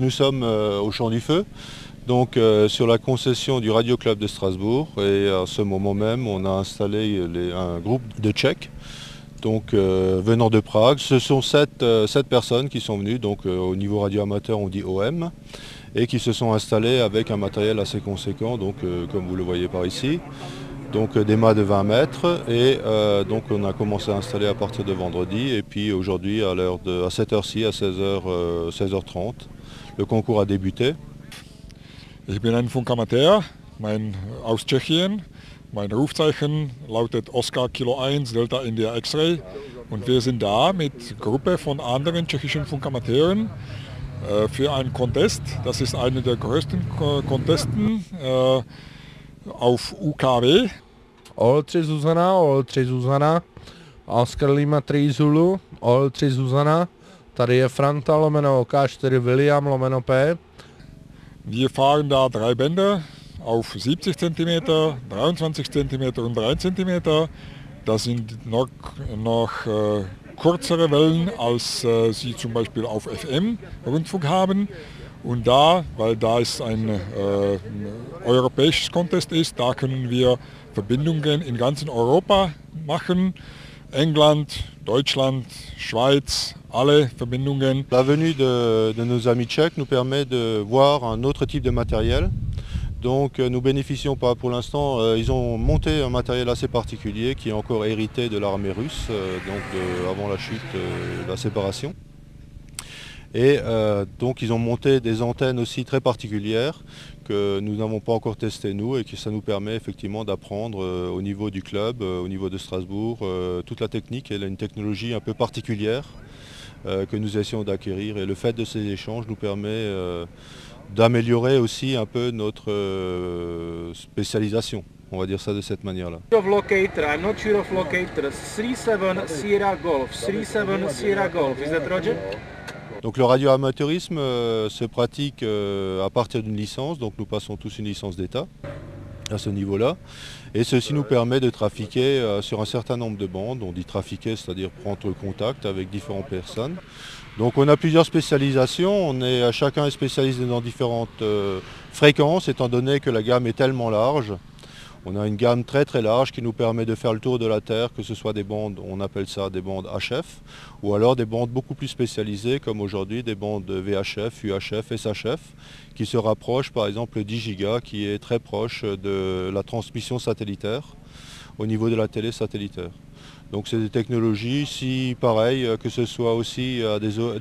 nous sommes au Champ du Feu, donc sur la concession du Radio Club de Strasbourg, et à ce moment même on a installé un groupe de Tchèques donc, venant de Prague. Ce sont sept personnes qui sont venues, donc au niveau radio amateur on dit OM, et qui se sont installés avec un matériel assez conséquent, donc comme vous le voyez par ici. Donc des mâts de 20 mètres, et donc on a commencé à installer à partir de vendredi, et puis aujourd'hui à cette heure-ci, à 16h30, le concours a débuté. Ich bin ein Funkamateur, aus Tschechien. Mein Rufzeichen lautet Oscar Kilo 1 Delta India X-Ray, und wir sind da mit Gruppe von anderen tschechischen Funkamateuren für einen Contest. Das ist einer der größten Contesten auf UKW. OL3 Zuzana, Oscar Lima 3 Zulu, OL3 Zuzana, tady je Franta lomeno K4 William lomeno P. Wir fahren da 3 Bänder auf 70 cm, 23 cm und 3 cm. Das sind noch kürzere Wellen, als sie zum Beispiel auf FM-Rundfunk haben. Und da, weil da es ein europäisches Contest ist, da können wir Verbindungen in ganz Europa machen. England, Deutschland, Schweiz, alle Verbindungen. La venue de nos amis tchèques nous permet de voir un autre type de matériel. Donc nous bénéficions pas pour l'instant, ils ont monté un matériel assez particulier qui est encore hérité de l'armée russe, avant la chute, la séparation. Et donc ils ont monté des antennes aussi très particulières que nous n'avons pas encore testées nous, et que ça nous permet effectivement d'apprendre au niveau du club, au niveau de Strasbourg, toute la technique. Elle a une technologie un peu particulière que nous essayons d'acquérir, et le fait de ces échanges nous permet d'améliorer aussi un peu notre spécialisation. On va dire ça de cette manière-là. Locator, I'm not sure of locator. 37 Sierra Golf, 37 Sierra Golf, is that Roger? Donc le radioamateurisme se pratique à partir d'une licence, donc nous passons tous une licence d'État à ce niveau-là, et ceci nous permet de trafiquer sur un certain nombre de bandes. On dit trafiquer, c'est-à-dire prendre contact avec différentes personnes. Donc on a plusieurs spécialisations, chacun est spécialisé dans différentes fréquences, étant donné que la gamme est tellement large. On a une gamme très très large qui nous permet de faire le tour de la Terre, que ce soit des bandes, on appelle ça des bandes HF, ou alors des bandes beaucoup plus spécialisées, comme aujourd'hui des bandes VHF, UHF, SHF, qui se rapprochent par exemple 10 gigas, qui est très proche de la transmission satellitaire, au niveau de la télé satellitaire. Donc c'est des technologies, si pareil, que ce soit aussi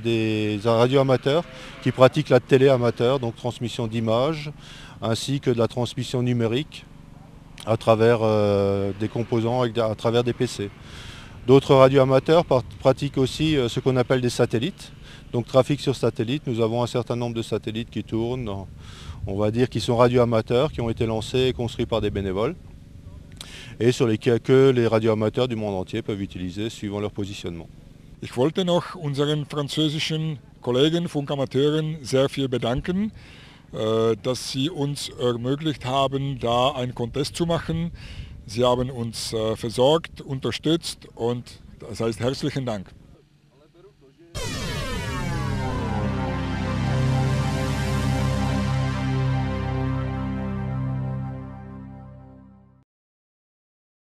des radioamateurs qui pratiquent la télé amateur, donc transmission d'images, ainsi que de la transmission numérique à travers des composants, à travers des PC. D'autres radioamateurs pratiquent aussi ce qu'on appelle des satellites, donc trafic sur satellite. Nous avons un certain nombre de satellites qui tournent, on va dire qui sont radioamateurs, qui ont été lancés et construits par des bénévoles, et sur lesquels que les radioamateurs du monde entier peuvent utiliser suivant leur positionnement. Ich wollte noch unseren französischen Kollegen Funkamateuren sehr viel bedanken, dass sie uns ermöglicht haben, da einen Contest zu machen. Sie haben uns versorgt, unterstützt, und das heißt herzlichen Dank.